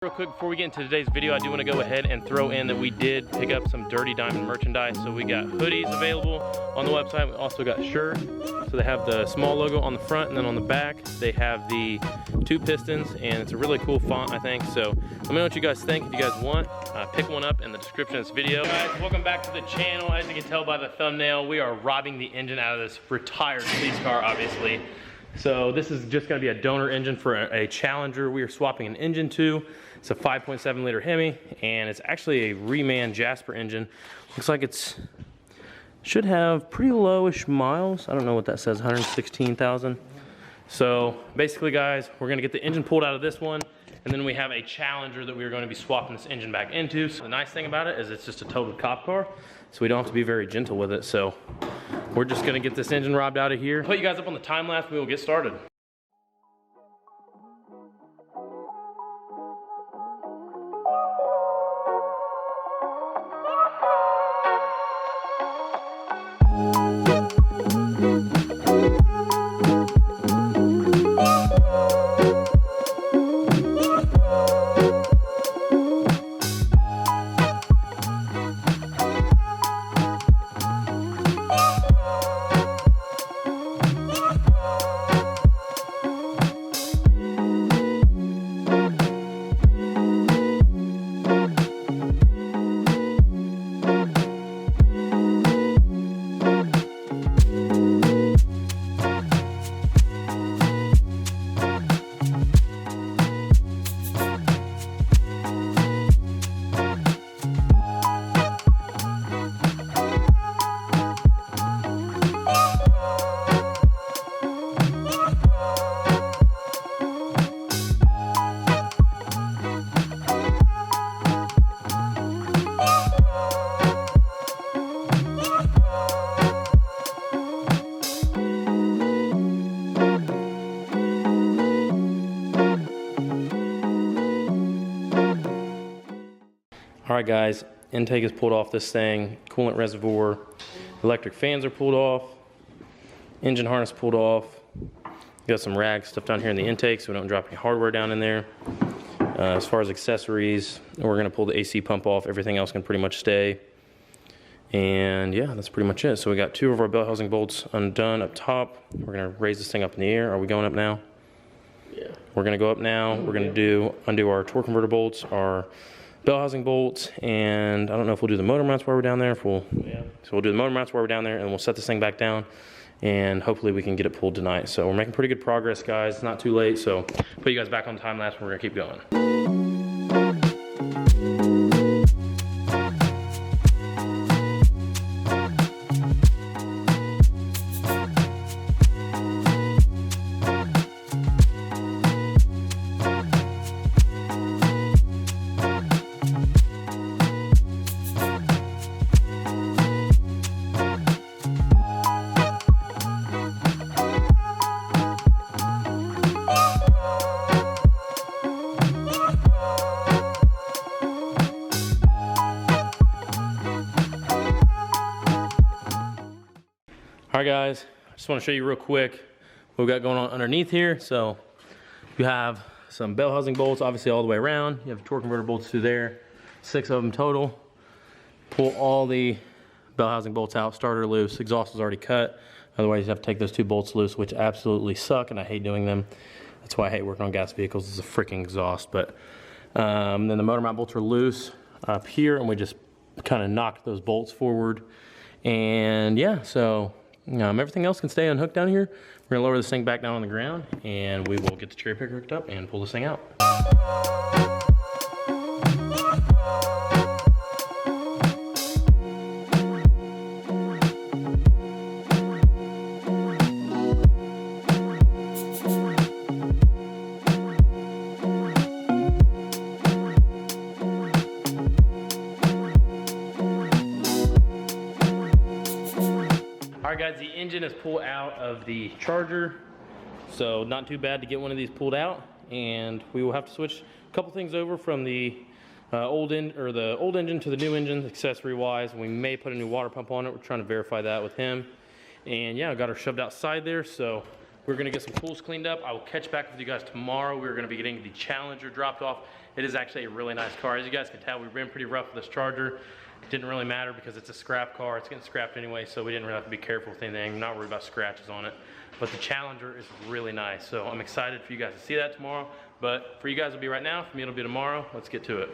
Real quick before we get into today's video, I do want to go ahead and throw in that we did pick up some Dirty Diamond merchandise. So we got hoodies available on the website. We also got shirts. So they have the small logo on the front, and then on the back they have the two pistons, and it's a really cool font, I think. So let me know what you guys think. If you guys want, pick one up in the description of this video. Guys, welcome back to the channel. As you can tell by the thumbnail, we are robbing the engine out of this retired police car, obviously. So this is just going to be a donor engine for a Challenger we are swapping an engine to. It's a 5.7 liter Hemi, and it's actually a reman Jasper engine. Looks like it's should have pretty lowish miles. I don't know what that says, 116,000. So basically, guys, we're going to get the engine pulled out of this one, and then we have a Challenger that we are going to be swapping this engine back into. So the nice thing about it is it's just a totaled cop car, so we don't have to be very gentle with it. So we're just gonna get this engine robbed out of here. Put you guys up on the time lapse, we will get started. All right, guys, intake is pulled off this thing, coolant reservoir, electric fans are pulled off, engine harness pulled off. Got some rag stuff down here in the intake so we don't drop any hardware down in there. As far as accessories, we're gonna pull the AC pump off. Everything else can pretty much stay. And yeah, that's pretty much it. So we got two of our bell housing bolts undone up top. We're gonna raise this thing up in the air. Are we going up now? Yeah. We're gonna go up now. We're gonna undo our torque converter bolts, our bell housing bolts, and I don't know if we'll do the motor mounts while we're down there. So we'll do the motor mounts while we're down there, and we'll set this thing back down, and hopefully we can get it pulled tonight. So we're making pretty good progress, guys. It's not too late, so put you guys back on time lapse, and we're gonna keep going. All right, guys, I just want to show you real quick what we got going on underneath here. So you have some bell housing bolts, obviously all the way around. You have torque converter bolts through there, 6 of them total. Pull all the bell housing bolts out, starter loose, exhaust is already cut. Otherwise you have to take those 2 bolts loose, which absolutely suck, and I hate doing them. That's why I hate working on gas vehicles. It's a freaking exhaust. But then the motor mount bolts are loose up here, and we just kind of knocked those bolts forward. And yeah, so everything else can stay unhooked down here. We're gonna lower this thing back down on the ground, and we will get the cherry picker hooked up and pull this thing out. All right, guys, the engine is pulled out of the Charger, so not too bad to get one of these pulled out. And we will have to switch a couple things over from the old engine to the new engine, accessory-wise. We may put a new water pump on it. We're trying to verify that with him. And yeah, I got her shoved outside there, so we're gonna get some tools cleaned up. I will catch back with you guys tomorrow. We're gonna be getting the Challenger dropped off It is actually a really nice car. As you guys can tell, we've been pretty rough with this Charger. It didn't really matter because it's a scrap car. It's getting scrapped anyway, so we didn't really have to be careful with anything. Not worried about scratches on it. But the Challenger is really nice, so I'm excited for you guys to see that tomorrow. But for you guys, it'll be right now. For me, it'll be tomorrow. Let's get to it.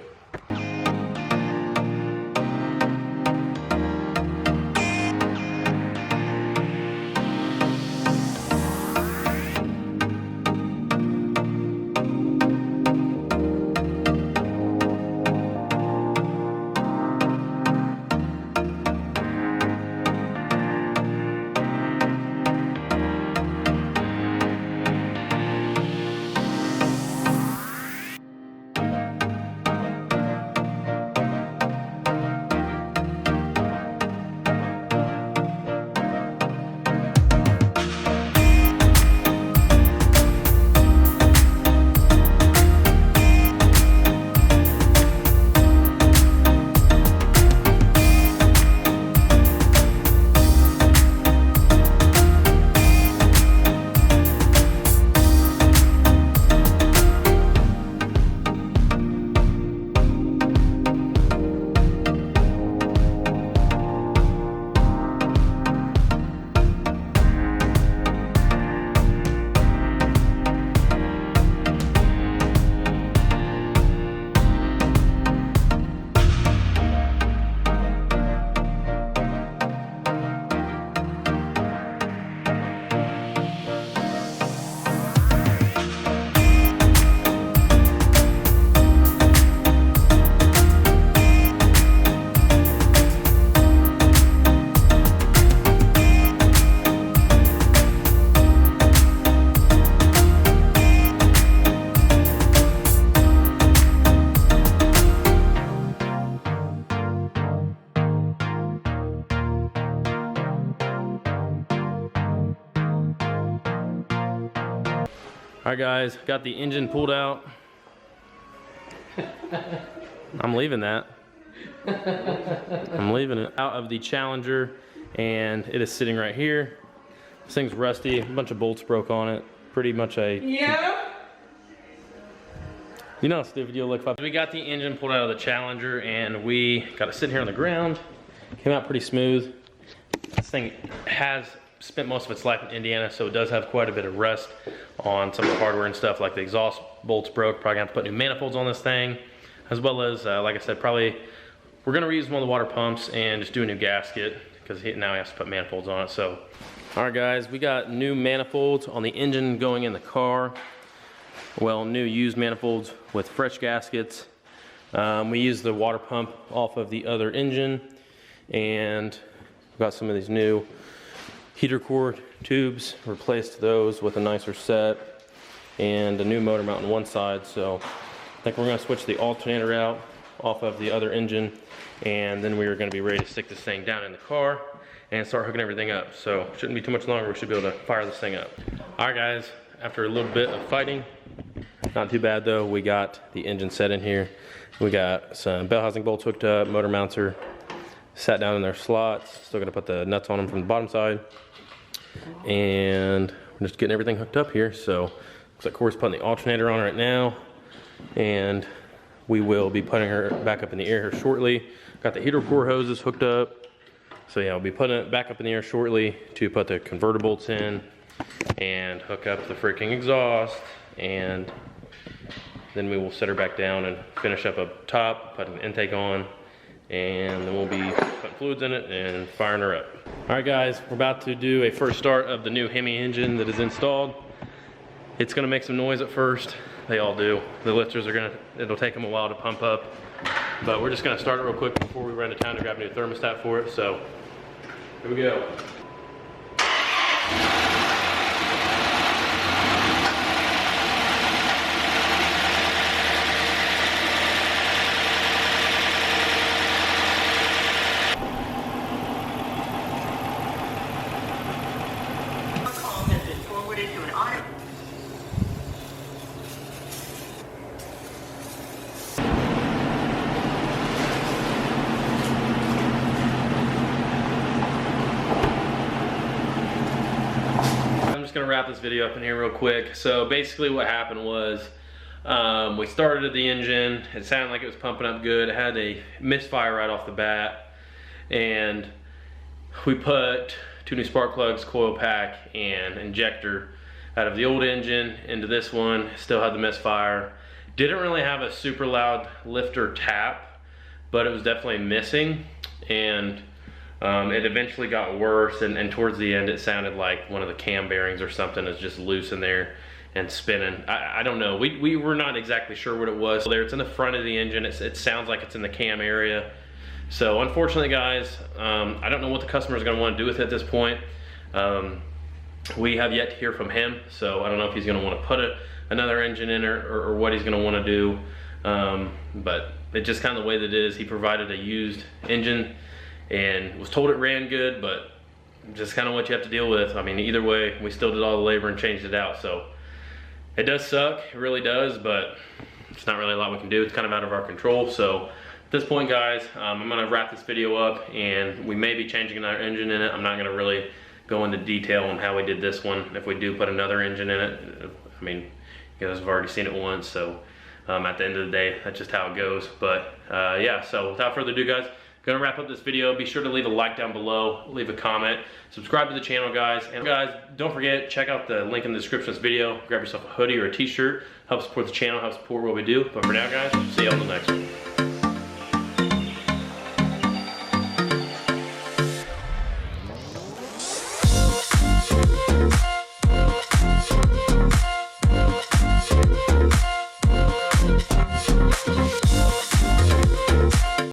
All right, guys, got the engine pulled out. I'm leaving that. I'm leaving it out of the Challenger, and it is sitting right here. This thing's rusty, a bunch of bolts broke on it. Pretty much a... Yeah? You know how stupid you'll look. We got the engine pulled out of the Challenger, and we got it sitting here on the ground. Came out pretty smooth. This thing has spent most of its life in Indiana, so it does have quite a bit of rust on some of the hardware and stuff. Like the exhaust bolts broke. Probably gonna have to put new manifolds on this thing, as well as like I said, probably we're gonna reuse one of the water pumps and just do a new gasket, because now he has to put manifolds on it. So all right, guys, we got new manifolds on the engine going in the car. Well, new used manifolds with fresh gaskets. We used the water pump off of the other engine, and we got some of these new heater core tubes, replaced those with a nicer set and a new motor mount on one side. So I think we're gonna switch the alternator out off of the other engine, and then we are gonna be ready to stick this thing down in the car and start hooking everything up. So shouldn't be too much longer. We should be able to fire this thing up. All right, guys, after a little bit of fighting, not too bad though, we got the engine set in here. We got some bell housing bolts hooked up, motor mounts are sat down in their slots. Still gonna put the nuts on them from the bottom side. And we're just getting everything hooked up here. So looks like Corey's putting the alternator on right now, and we will be putting her back up in the air here shortly. Got the heater core hoses hooked up. So yeah, we'll be putting it back up in the air shortly to put the converter bolts in and hook up the freaking exhaust, and then we will set her back down and finish up top, put an intake on, and then we'll be putting fluids in it and firing her up. All right, guys, we're about to do a first start of the new Hemi engine that is installed. It's gonna make some noise at first. They all do. The lifters it'll take them a while to pump up, but we're just gonna start it real quick before we run to town to grab a new thermostat for it. So here we go. Gonna wrap this video up in here real quick. So basically what happened was We started the engine. It sounded like it was pumping up good. It had a misfire right off the bat, and we put 2 new spark plugs, coil pack, and injector out of the old engine into this one. Still had the misfire. Didn't really have a super loud lifter tap, but it was definitely missing, and it eventually got worse, and towards the end it sounded like one of the cam bearings or something is just loose in there and spinning. I don't know. We were not exactly sure what it was. There, it's in the front of the engine. It sounds like it's in the cam area. So unfortunately, guys, I don't know what the customer is going to want to do with it at this point. We have yet to hear from him, so I don't know if he's going to want to put another engine in or what he's going to want to do. But it's just kind of the way that it is. He provided a used engine and was told it ran good, but just kind of what you have to deal with. I mean, either way, we still did all the labor and changed it out. So it does suck, it really does, but it's not really a lot we can do. It's kind of out of our control. So at this point, guys, I'm gonna wrap this video up, and we may be changing another engine in it. I'm not gonna really go into detail on how we did this one. If we do put another engine in it, I mean, you guys have already seen it once, so at the end of the day, that's just how it goes. But yeah, so without further ado, guys, gonna wrap up this video. Be sure to leave a like down below, leave a comment, subscribe to the channel, guys. And guys, don't forget, check out the link in the description of this video. Grab yourself a hoodie or a t-shirt. Help support the channel, help support what we do. But for now, guys, see you on the next one.